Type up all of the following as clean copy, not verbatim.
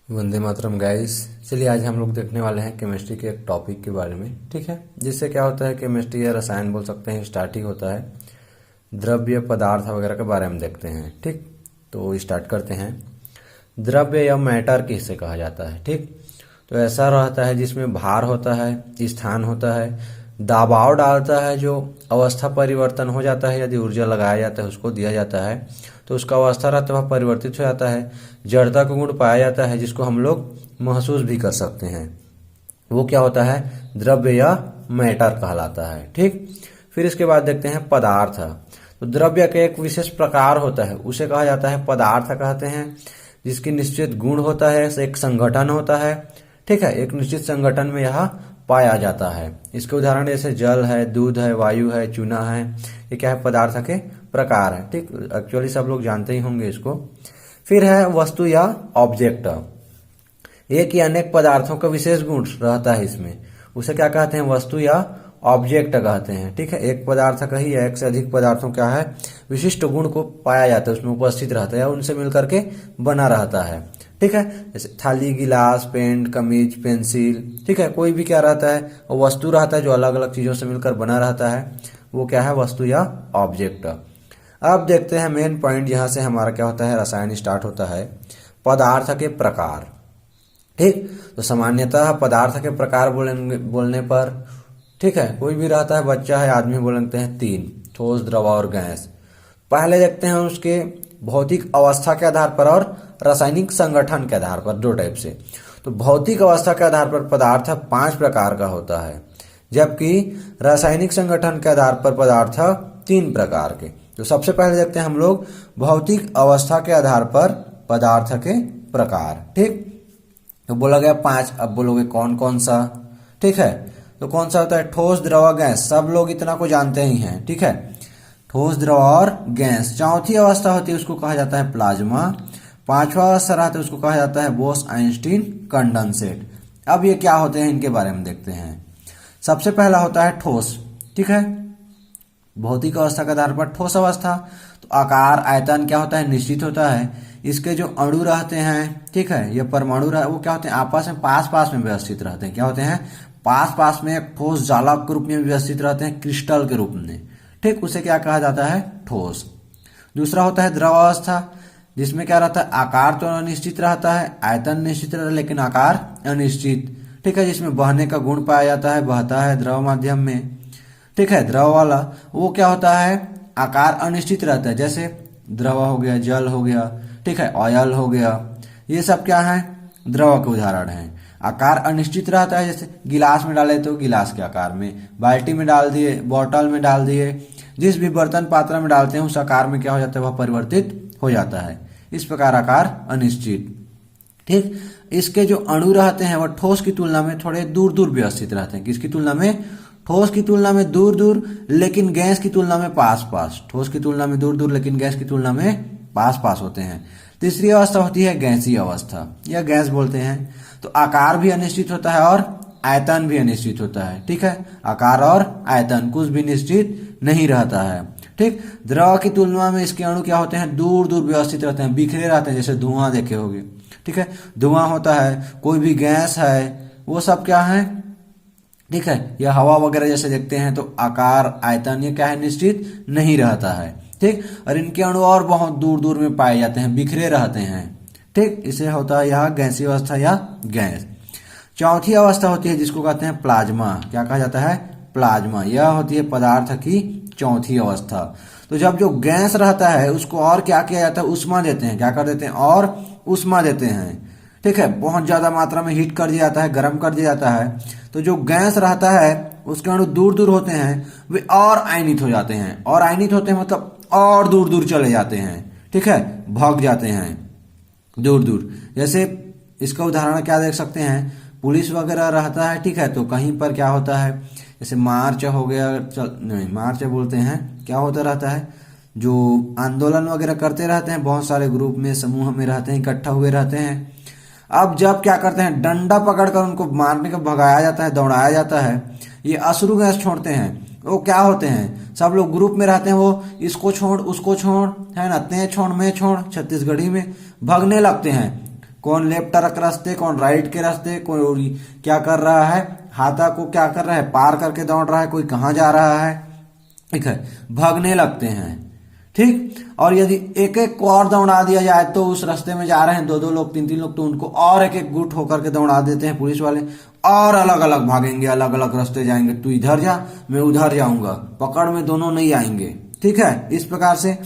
Vande Mataram guys. चलिए आज हम लोग देखने वाले हैं केमिस्ट्री के एक टॉपिक के बारे में, ठीक है। जिससे क्या होता है, केमिस्ट्री या रसायन बोल सकते हैं, स्टार्टिंग होता है द्रव्य पदार्थ वगैरह के बारे में देखते हैं, ठीक। तो स्टार्ट करते हैं। द्रव्य या मैटर किसे कहा जाता है, ठीक। तो ऐसा रहता है जिसमें भार होता है, स्थान होता है, दबाव डालता है, जो अवस्था परिवर्तन हो जाता है, यदि ऊर्जा लगाया जाता है उसको दिया जाता है तो उसका अवस्था रहता है वह परिवर्तित हो जाता है। जड़ता का गुण पाया जाता है जिसको हम लोग महसूस भी कर सकते हैं, वो क्या होता है, द्रव्य या मैटर कहलाता है, ठीक। फिर इसके बाद देखते हैं पदार्थ। तो द्रव्य का एक विशेष प्रकार होता है, उसे कहा जाता है पदार्थ कहते हैं, जिसकी निश्चित गुण होता है, एक संगठन होता है, ठीक है। एक निश्चित संगठन में यह पाया जाता है। इसके उदाहरण जैसे जल है, दूध है, वायु है, चूना है, ये क्या है, पदार्थ के प्रकार है, ठीक। एक्चुअली सब लोग जानते ही होंगे इसको। फिर है वस्तु या ऑब्जेक्ट। एक या अनेक पदार्थों का विशेष गुण रहता है इसमें, उसे क्या कहते हैं, वस्तु या ऑब्जेक्ट कहते हैं, ठीक है। एक पदार्थ का ही या एक से अधिक पदार्थों क्या है, विशिष्ट गुण को पाया जाता है, उसमें उपस्थित रहता है या उनसे मिलकर के बना रहता है, ठीक है। जैसे थाली, गिलास, पेन, कमीज, पेंसिल, ठीक है। कोई भी क्या रहता है, वो वस्तु रहता है जो अलग अलग चीजों से मिलकर बना रहता है, वो क्या है, वस्तु या ऑब्जेक्ट। अब देखते हैं मेन पॉइंट, यहां से हमारा क्या होता है, रसायन स्टार्ट होता है। पदार्थ के प्रकार, ठीक। तो सामान्यतः पदार्थ के प्रकार बोलने पर, ठीक है, कोई भी रहता है, बच्चा है, आदमी, बोलते हैं तीन, ठोस, द्रव और गैस। पहले देखते हैं उसके भौतिक अवस्था के आधार पर और रासायनिक संगठन के आधार पर, दो टाइप से। तो भौतिक अवस्था के आधार पर पदार्थ 5 प्रकार का होता है, जबकि रासायनिक संगठन के आधार पर पदार्थ 3 प्रकार के। तो सबसे पहले देखते हैं हम लोग भौतिक अवस्था के आधार पर पदार्थ के प्रकार, ठीक। तो बोला गया 5, अब बोलोगे कौन कौन सा, ठीक है। तो कौन सा होता है, ठोस, द्रव, गैस, सब लोग इतना को जानते ही हैं, ठीक है। ठोस, द्रव और गैस। चौथी अवस्था होती है उसको कहा जाता है प्लाज्मा। 5वां अवस्था रहता है उसको कहा जाता है बोस-आइंस्टीन कंडेंसेट। अब ये क्या होते हैं, इनके बारे में देखते हैं। सबसे पहला होता है ठोस, ठीक है। भौतिक अवस्था के आधार पर ठोस अवस्था, तो आकार, आयतन क्या होता है, निश्चित होता है। इसके जो अणु रहते हैं, ठीक है, ये परमाणु वो क्या होते हैं, आपस में पास पास में व्यवस्थित रहते हैं, क्या होते हैं, पास पास में एक ठोस जालक के रूप में व्यवस्थित रहते हैं, क्रिस्टल के रूप में, ठीक। उसे क्या कहा जाता है, ठोस। दूसरा होता है द्रव अवस्था, जिसमें क्या रहता है, आकार तो अनिश्चित रहता है, आयतन निश्चित रहता है, लेकिन आकार अनिश्चित, ठीक है। जिसमें बहने का गुण पाया जाता है, बहता है द्रव माध्यम में, ठीक है। द्रव वाला वो क्या होता है, आकार अनिश्चित रहता है, जैसे द्रव हो गया, जल हो गया, ठीक है, ऑयल हो गया, ये सब क्या है, द्रव के उदाहरण हैं। आकार अनिश्चित रहता है, जैसे गिलास में डाले तो गिलास के आकार में, बाल्टी में डाल दिए, बोतल में डाल दिए, जिस भी बर्तन पात्र में डालते हैं उस आकार में क्या हो जाता है, वह परिवर्तित हो जाता है। इस प्रकार आकार अनिश्चित, ठीक। इसके जो अणु रहते हैं वह ठोस की तुलना में थोड़े दूर दूर व्यवस्थित रहते हैं। किसकी तुलना में, ठोस की तुलना में दूर दूर, लेकिन गैस की तुलना में पास पास। ठोस की तुलना में दूर दूर, लेकिन गैस की तुलना में पास पास होते हैं। तीसरी अवस्था होती है गैसीय अवस्था, या गैस बोलते हैं। तो आकार भी अनिश्चित होता है और आयतन भी अनिश्चित होता है, ठीक है। आकार और आयतन कुछ भी निश्चित नहीं रहता है, ठीक। द्रव की तुलना में इसके अणु क्या होते हैं, दूर दूर व्यवस्थित रहते हैं, बिखरे रहते हैं, जैसे धुआं देखे होगे, ठीक है। धुआं होता है, कोई भी गैस है, वो सब क्या है, ठीक है। या हवा वगैरह जैसे देखते हैं, तो आकार, आयतन ये क्या है, निश्चित नहीं रहता है, ठीक। और इनके अणु और बहुत दूर दूर में पाए जाते हैं, बिखरे रहते हैं, ठीक। इसे होता है यह गैसीय अवस्था या गैस। चौथी अवस्था होती है जिसको कहते हैं प्लाज्मा। क्या कहा जाता है, प्लाज्मा। यह होती है पदार्थ की चौथी अवस्था। तो जब जो गैस रहता है उसको और क्या किया जाता है, उष्मा देते हैं, क्या कर देते हैं, और उष्मा देते हैं, ठीक है। बहुत ज्यादा मात्रा में हीट कर दिया जाता है, गर्म कर दिया जाता है, तो जो गैस रहता है उसके अणु दूर दूर होते हैं, वे और आयनित हो जाते हैं। और आयनित होते हैं मतलब और दूर दूर चले जाते हैं, ठीक है, भाग जाते हैं दूर दूर। जैसे इसका उदाहरण क्या देख सकते हैं, पुलिस वगैरह रहता है, ठीक है, तो कहीं पर क्या होता है, जैसे मार्च हो गया, नहीं मार्च बोलते हैं, क्या होता रहता है, जो आंदोलन वगैरह करते रहते हैं, बहुत सारे ग्रुप में, समूह में रहते हैं, इकट्ठा हुए रहते हैं। अब जब क्या करते हैं, डंडा पकड़कर उनको मारने का भगाया जाता है, दौड़ाया जाता है, ये अश्रु गैस छोड़ते हैं। वो क्या होते हैं, सब लोग ग्रुप में रहते हैं, वो इसको छोड़ उसको छोड़, है ना, ते छोड़ मैं छोड़, छत्तीसगढ़ी में भागने लगते हैं, कौन लेफ्ट तरफ रास्ते, कौन राइट के रास्ते, कोई क्या कर रहा है, हाथा को क्या कर रहा है, पार करके दौड़ रहा है, कोई कहाँ जा रहा है, ठीक है, भागने लगते हैं। ठीक, और यदि एक एक को और दौड़ा दिया जाए तो उस रास्ते में जा रहे हैं दो दो लोग, तीन तीन लोग, तो उनको और एक एक गुट होकर के दौड़ा देते हैं पुलिस वाले, और अलग अलग भागेंगे, अलग अलग रास्ते जाएंगे, तू इधर जा मैं उधर जाऊंगा, पकड़ में दोनों नहीं आएंगे। ठीक है, इस प्रकार से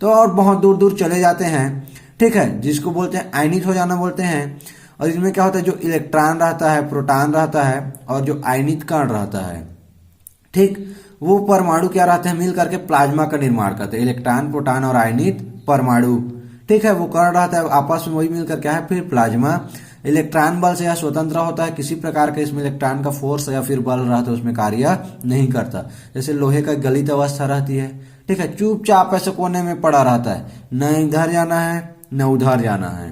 तो और बहुत दूर दूर चले जाते हैं। ठीक है, जिसको बोलते हैं आयनित हो जाना बोलते हैं। और इसमें क्या होता है, जो इलेक्ट्रॉन रहता है, प्रोटॉन रहता है, और जो आयनित कण रहता है, ठीक, वो परमाणु क्या रहते हैं, मिल करके प्लाज्मा का निर्माण करते हैं। इलेक्ट्रॉन, प्रोटॉन और आयनित परमाणु, ठीक है, वो कण रहता है आपस में, वही मिलकर क्या है फिर प्लाज्मा। इलेक्ट्रॉन बल से यह स्वतंत्र होता है, किसी प्रकार का इसमें इलेक्ट्रॉन का फोर्स या फिर बल रहता है उसमें कार्य नहीं करता। जैसे लोहे का गलित अवस्था रहती है, ठीक है, चुपचाप ऐसे कोने में पड़ा रहता है, न इधर जाना है न उधर जाना है,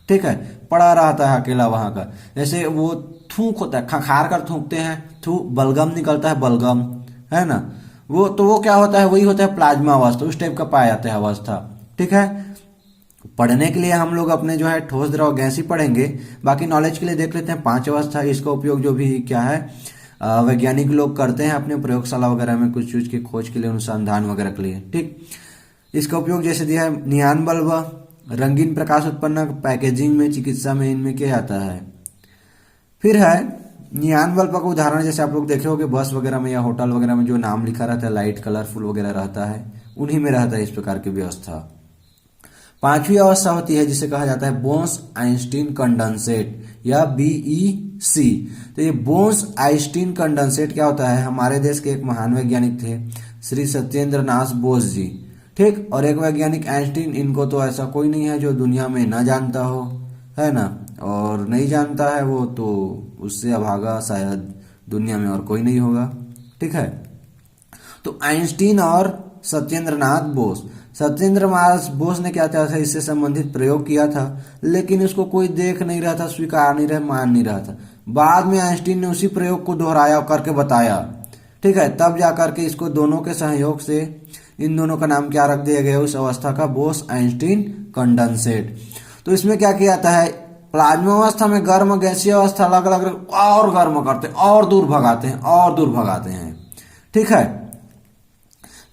ठीक है, पड़ा रहता है अकेला वहां का। जैसे वो थूक होता है, खखार कर थूकते हैं, बलगम निकलता है, बलगम है ना, वो तो वो क्या होता है, वही होता है प्लाज्मा अवस्था, उस टाइप का पाया जाता है अवस्था। ठीक है, पढ़ने के लिए हम लोग अपने जो है ठोस द्रव गैस ही पढ़ेंगे, बाकी नॉलेज के लिए देख लेते हैं 5 अवस्था। इसका उपयोग जो भी क्या है वैज्ञानिक लोग करते हैं अपने प्रयोगशाला वगैरह में कुछ चीज की खोज के लिए, अनुसंधान वगैरह के लिए। ठीक, इसका उपयोग जैसे दिया है नियान बल्ब, रंगीन प्रकाश उत्पन्न पैकेजिंग में, चिकित्सा में इनमें किया जाता है। फिर है नियान बल्ब का उदाहरण, जैसे आप लोग देखे होंगे बस वगैरह में या होटल वगैरह में जो नाम लिखा रहता है, लाइट कलरफुल वगैरह रहता है, उन्हीं में रहता है इस प्रकार की व्यवस्था। 5वीं अवस्था होती है जिसे कहा जाता है बोस आइंस्टीन कंडेंसेट या BEC। तो ये बोस आइंस्टीन कंडेंसेट क्या होता है, हमारे देश के एक महान वैज्ञानिक थे श्री सत्येंद्र नाथ बोस जी। ठीक, और एक वैज्ञानिक आइंस्टीन, इनको तो ऐसा कोई नहीं है जो दुनिया में ना जानता हो, है ना, और नहीं जानता है वो तो उससे अभागा शायद दुनिया में और कोई नहीं होगा। ठीक है, तो आइंस्टीन और सत्येंद्र नाथ बोस, सत्येंद्र नाथ बोस ने क्या था, इससे संबंधित प्रयोग किया था, लेकिन उसको कोई देख नहीं रहा था, स्वीकार नहीं रहा, मान नहीं रहा था। बाद में आइंस्टीन ने उसी प्रयोग को दोहराया करके बताया। ठीक है, तब जाकर के इसको दोनों के सहयोग से इन दोनों का नाम क्या रख दिया गया उस अवस्था का, बोस आइंस्टीन कंडेंसेट। तो इसमें क्या किया जाता है, प्लाज्मा अवस्था में गर्म गैसीय अवस्था अलग अलग और गर्म करते हैं, और दूर भगाते हैं, और दूर भगाते हैं। ठीक है,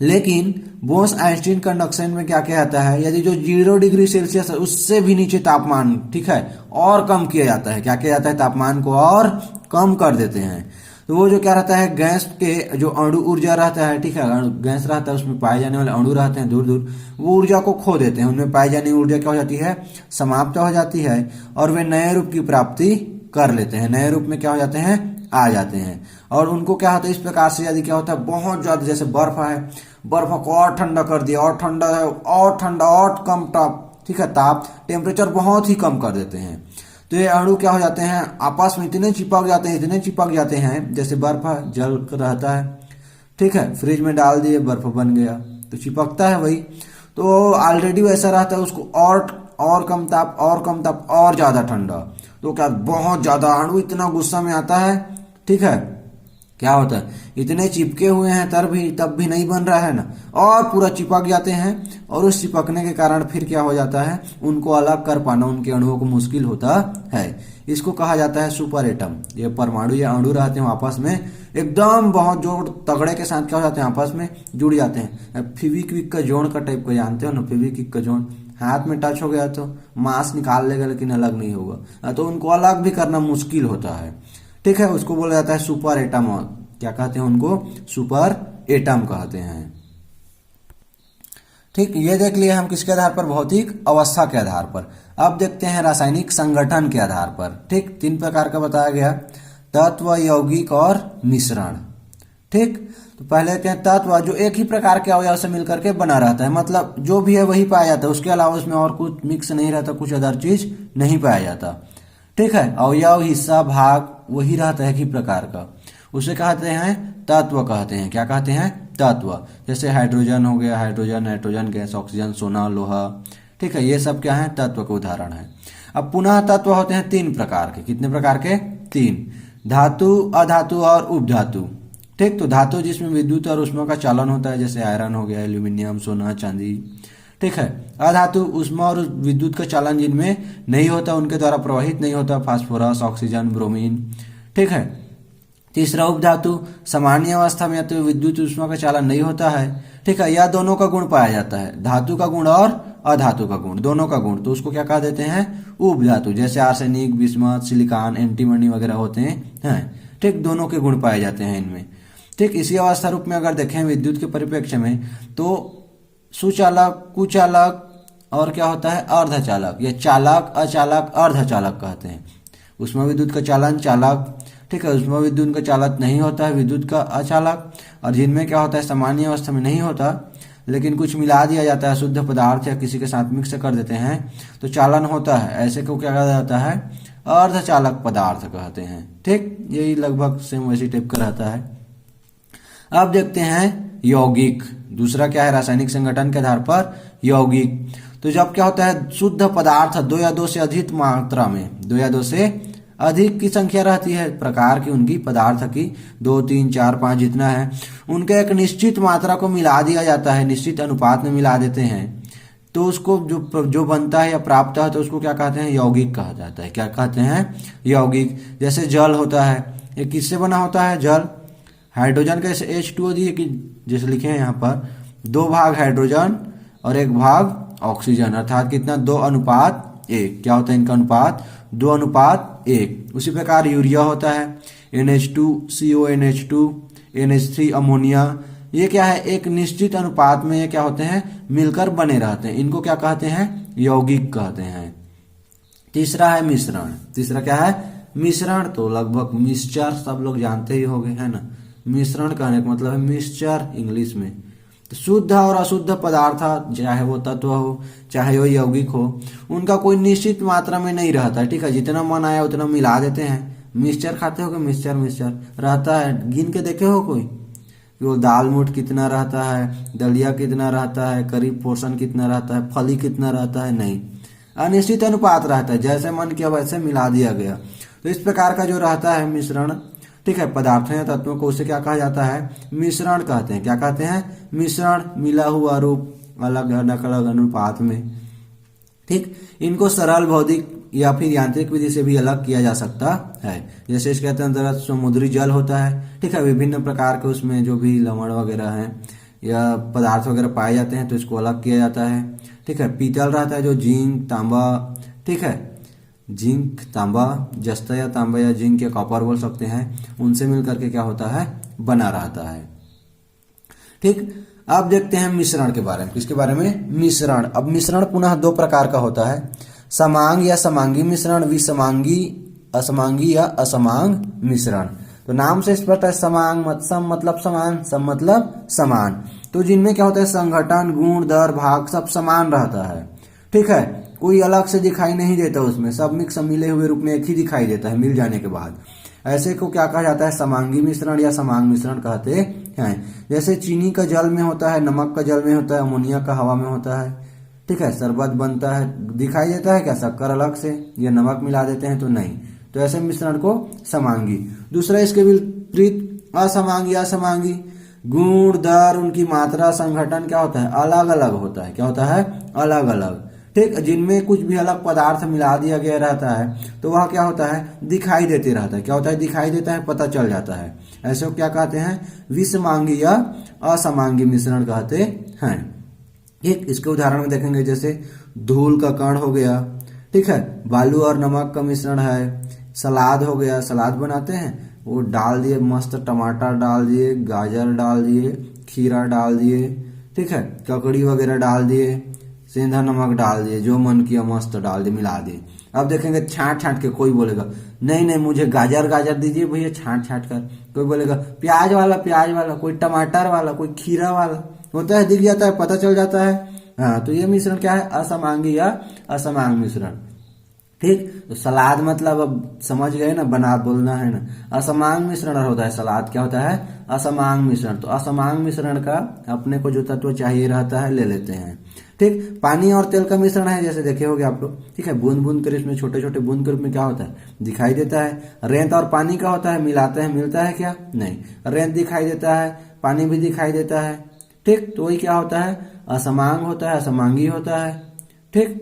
लेकिन बोस आइंस्टीन कंडक्शन में क्या किया जाता है, यदि जो 0 डिग्री सेल्सियस है उससे भी नीचे तापमान, ठीक है, और कम किया जाता है, क्या किया जाता है, तापमान को और कम कर देते हैं। तो वो जो क्या रहता है, गैस के जो अणु ऊर्जा रहता है, ठीक है, गैस रहता है उसमें पाए जाने वाले अणु रहते हैं दूर दूर, वो ऊर्जा को खो देते हैं, उनमें पाई जाने ऊर्जा क्या हो जाती है, समाप्त हो जाती है, और वे नए रूप की प्राप्ति कर लेते हैं, नए रूप में क्या हो जाते हैं, आ जाते हैं। और उनको क्या होता है, इस प्रकार से यदि क्या होता है, बहुत ज्यादा, जैसे बर्फ है, बर्फ को और ठंडा कर दिया, और ठंडा है, और ठंडा, और कम ताप, ठीक है, ताप टेम्परेचर बहुत ही कम कर देते हैं। तो ये अणु क्या हो जाते हैं, आपस में इतने चिपक जाते हैं, इतने चिपक जाते हैं, जैसे बर्फ जल रहता है, ठीक है, फ्रिज में डाल दिए बर्फ बन गया, तो चिपकता है वही, तो ऑलरेडी वैसा रहता है, उसको और कम ताप, और कम ताप, और ज्यादा ठंडा, तो क्या बहुत ज्यादा अणु इतना गुस्सा में आता है। ठीक है, क्या होता है, इतने चिपके हुए हैं तब भी नहीं बन रहा है ना, और पूरा चिपक जाते हैं, और उस चिपकने के कारण फिर क्या हो जाता है, उनको अलग कर पाना उनके अणुओं को मुश्किल होता है। इसको कहा जाता है सुपर एटम। ये परमाणु या अणु रहते हैं आपस में एकदम बहुत जोड़ तगड़े के साथ क्या हो जाते हैं, आपस में जुड़ जाते हैं। फेविक्विक का जोड़ का टाइप का जानते हो ना, फेविक्विक का जोड़, हाथ में टच हो गया तो मांस निकाल लेगा लेकिन अलग नहीं होगा, तो उनको अलग भी करना मुश्किल होता है। ठीक है, उसको बोला जाता है सुपर एटम। क्या कहते हैं उनको, सुपर एटम कहते हैं। ठीक, ये देख लिए हम किसके आधार पर, भौतिक अवस्था के आधार पर। अब देखते हैं रासायनिक संगठन के आधार पर। ठीक, 3 प्रकार का बताया गया, तत्व, यौगिक और मिश्रण। ठीक, तो पहले के तत्व जो एक ही प्रकार के अवयव से मिलकर के बना रहता है, मतलब जो भी है वही पाया जाता है, उसके अलावा उसमें और कुछ मिक्स नहीं रहता, कुछ अदर चीज नहीं पाया जाता। ठीक है, अवयव, हिस्सा, भाग वही रहता है एक ही प्रकार का, उसे कहते हैं तत्व कहते हैं। क्या कहते हैं, तत्व। जैसे हाइड्रोजन हो गया, हाइड्रोजन, नाइट्रोजन गैस, ऑक्सीजन, सोना, लोहा, ठीक है, ये सब क्या है, तत्व के उदाहरण है। अब पुनः तत्व होते हैं 3 प्रकार के। कितने प्रकार के, 3, धातु, अधातु और उपधातु। ठीक, तो धातु जिसमें विद्युत और ऊष्मा का चालन होता है, जैसे आयरन हो गया, एल्यूमिनियम, सोना, चांदी। ठीक है। अधातु ऊष्मा और विद्युत का चालन जिनमें नहीं होता, उनके द्वारा प्रवाहित नहीं होता, फास्फोरस, ऑक्सीजन, ब्रोमीन। ठीक है। तीसरा उपधातु सामान्य अवस्था में तो विद्युत ऊष्मा का चालन नहीं होता है। ठीक है। यह दोनों का गुण पाया जाता है, धातु का गुण और अधातु का गुण, दोनों का गुण, तो उसको क्या कह देते हैं, उपधातु। जैसे आर्सेनिक, बिस्मथ, सिलिकॉन, एंटीमनी वगैरह होते हैं। ठीक, दोनों के गुण पाए जाते हैं इनमें। ठीक, इसी अवस्था रूप में अगर देखें विद्युत के परिप्रेक्ष्य में तो सुचालक, कुचालक और क्या होता है, अर्धचालक, या चालक, अचालक, अर्धचालक कहते हैं। उसमें विद्युत का चालन चालक, ठीक है, उसमें विद्युत का चालक नहीं होता है, विद्युत का अचालक। और जिनमें क्या होता है, सामान्य अवस्था में नहीं होता लेकिन कुछ मिला दिया जाता है, शुद्ध पदार्थ या किसी के साथ मिक्स कर देते हैं तो चालन होता है, ऐसे को क्या कहा जाता है, अर्धचालक पदार्थ कहते हैं। ठीक, यही लगभग सेम वैसी टाइप का रहता है। अब देखते हैं यौगिक। दूसरा क्या है, रासायनिक संगठन के आधार पर यौगिक। तो जब क्या होता है, शुद्ध पदार्थ 2 या 2 से अधिक मात्रा में, 2 या 2 से अधिक की संख्या रहती है, प्रकार की उनकी पदार्थ की 2, 3, 4, 5 जितना है, उनके एक निश्चित मात्रा को मिला दिया जाता है, निश्चित अनुपात में मिला देते हैं, तो उसको जो बनता है या प्राप्त है तो उसको क्या कहते हैं, यौगिक कहा जाता है। क्या कहते हैं, यौगिक। जैसे जल होता है, ये किससे बना होता है, जल हाइड्रोजन का H2O दिए कि जैसे लिखे हैं यहाँ पर 2 भाग हाइड्रोजन और 1 भाग ऑक्सीजन, अर्थात कितना, 2:1। क्या होता है इनका अनुपात, 2:1। उसी प्रकार यूरिया होता है, NH2, CONH2, NH3, अमोनिया। ये क्या है, एक निश्चित अनुपात में ये क्या होते हैं, मिलकर बने रहते हैं, इनको क्या कहते हैं, यौगिक कहते हैं। तीसरा है मिश्रण। तीसरा क्या है, मिश्रण। तो लगभग मिक्सचर सब लोग जानते ही होंगे, है ना। मिश्रण कहने का मतलब है मिक्सचर इंग्लिश में। तो शुद्ध और अशुद्ध पदार्थ, चाहे वो तत्व हो चाहे वो यौगिक हो, उनका कोई निश्चित मात्रा में नहीं रहता है। ठीक है, जितना मन आया उतना मिला देते हैं। मिक्सचर खाते हो, मिक्सचर रहता है, गिन के देखे हो कोई, वो दाल मुठ कितना रहता है, दलिया कितना रहता है, करीब पोर्शन कितना रहता है, फली कितना रहता है, नहीं, अनिश्चित अनुपात रहता है, जैसे मन किया वैसे मिला दिया गया। तो इस प्रकार का जो रहता है मिश्रण, ठीक है, पदार्थों या तत्वों को, उसे क्या कहा जाता है, मिश्रण कहते हैं। क्या कहते हैं, मिश्रण, मिला हुआ रूप, अलग अलग अनुपात में। ठीक, इनको सरल भौतिक या फिर यांत्रिक विधि से भी अलग किया जा सकता है। जैसे इसके अंतर्गत समुद्री जल होता है, ठीक है, विभिन्न प्रकार के उसमें जो भी लवण वगैरह हैं या पदार्थ वगैरह पाए जाते हैं तो इसको अलग किया जाता है। ठीक है, पीतल रहता है जो जिंक, तांबा, ठीक है, जिंक, तांबा, जस्ता या तांबा या जिंक या कॉपर बोल सकते हैं, उनसे मिलकर के क्या होता है, बना रहता है। ठीक, अब देखते हैं मिश्रण के बारे में। किसके बारे में, मिश्रण। अब मिश्रण पुनः 2 प्रकार का होता है, समांग या समांगी मिश्रण, विसमांगी, असमांगी या असमांग मिश्रण। तो नाम से स्पष्ट है, समांग सम मतलब समान, सम मतलब समान। तो जिनमें क्या होता है, संगठन, गुण, दर, भाग सब समान रहता है। ठीक है, कोई अलग से दिखाई नहीं देता, उसमें सब मिक्स मिले हुए रूप में एक ही दिखाई देता है मिल जाने के बाद। ऐसे को क्या कहा जाता है, समांगी मिश्रण या समांग मिश्रण कहते हैं। जैसे चीनी का जल में होता है, नमक का जल में होता है, अमोनिया का हवा में होता है। ठीक है, शरबत बनता है, दिखाई देता है क्या, शक्कर अलग से, या नमक मिला देते हैं तो नहीं। तो ऐसे मिश्रण को समांगी। दूसरा इसके विपरीत असमांगी। असमांगी गुण, दर, उनकी मात्रा, संगठन क्या होता है, अलग अलग होता है। क्या होता है, अलग अलग। ठीक, जिनमें कुछ भी अलग पदार्थ मिला दिया गया रहता है तो वह क्या होता है, दिखाई देते रहता है। क्या होता है, दिखाई देता है, पता चल जाता है। ऐसे को क्या कहते हैं, विसमांगी या असमांगी मिश्रण कहते हैं। ठीक, इसके उदाहरण में देखेंगे, जैसे धूल का कण हो गया, ठीक है, बालू और नमक का मिश्रण है। सलाद हो गया, सलाद बनाते हैं, वो डाल दिए, मस्त टमाटर डाल दिए, गाजर डाल दिए, खीरा डाल दिए, ठीक है, ककड़ी वगैरह डाल दिए, सेंधा नमक डाल दिए, जो मन किया मस्त डाल दिए, मिला दिए। अब देखेंगे छांट छांट के, कोई बोलेगा नहीं नहीं मुझे गाजर दीजिए भैया छांट छांट कर, कोई बोलेगा प्याज वाला, कोई टमाटर वाला, कोई खीरा वाला, होता है, दिख जाता है, पता चल जाता है। हाँ, तो ये मिश्रण क्या है, असमांगी या असमांग मिश्रण। ठीक, तो सलाद मतलब अब समझ गए ना, बना बोलना है ना। असमांग मिश्रण होता है सलाद, क्या होता है, असमांग मिश्रण। तो असमांग मिश्रण का अपने को जो तत्व चाहिए रहता है ले लेते हैं। ठीक, पानी और तेल का मिश्रण है, जैसे देखे होगे आप लोग। ठीक है, बूंद बूंद कर, इसमें छोटे छोटे बूंद के रूप में क्या होता है, दिखाई देता है। रेत और पानी का होता है, मिलाते हैं, मिलता है क्या, नहीं, रेत दिखाई देता है, पानी भी दिखाई देता है। ठीक, तो वही क्या होता है, असमांग होता है, असमांगी होता है। ठीक,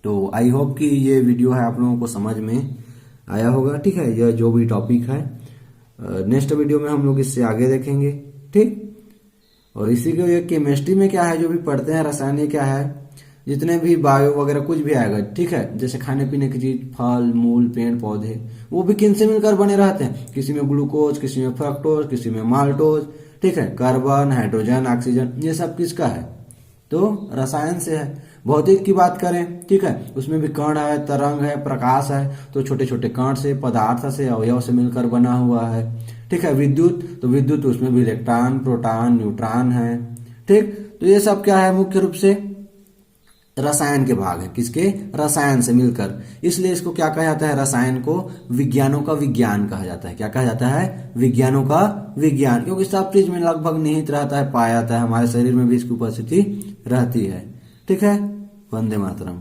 तो आई होप कि ये वीडियो है आप लोगों को समझ में आया होगा। ठीक है, यह जो भी टॉपिक है नेक्स्ट वीडियो में हम लोग इससे आगे देखेंगे। ठीक, और इसी के ये केमिस्ट्री में क्या है जो भी पढ़ते हैं, रसायन में क्या है, जितने भी बायो वगैरह कुछ भी आएगा, ठीक है, जैसे खाने पीने की चीज, फल मूल पेड़ पौधे, वो भी किन से मिलकर बने रहते हैं, किसी में ग्लूकोज, किसी में फ्रक्टोज, किसी में माल्टोज, ठीक है, कार्बन, हाइड्रोजन, ऑक्सीजन, ये सब किसका है, तो रसायन से है। भौतिक की बात करें, ठीक है, उसमें भी कण है, तरंग है, प्रकाश है, तो छोटे छोटे कण से, पदार्थ से, अवयव से मिलकर बना हुआ है। ठीक है, विद्युत, तो विद्युत उसमें भी इलेक्ट्रॉन, प्रोटॉन, न्यूट्रॉन है। ठीक, तो ये सब क्या है, मुख्य रूप से रसायन के भाग है, किसके, रसायन से मिलकर। इसलिए इसको क्या कहा जाता है, रसायन को विज्ञानों का विज्ञान कहा जाता है। क्या कहा जाता है, विज्ञानों का विज्ञान, क्योंकि सब चीज में लगभग निहित रहता है, पाया जाता है, हमारे शरीर में भी इसकी उपस्थिति रहती है। ठीक है, वंदे मातरम।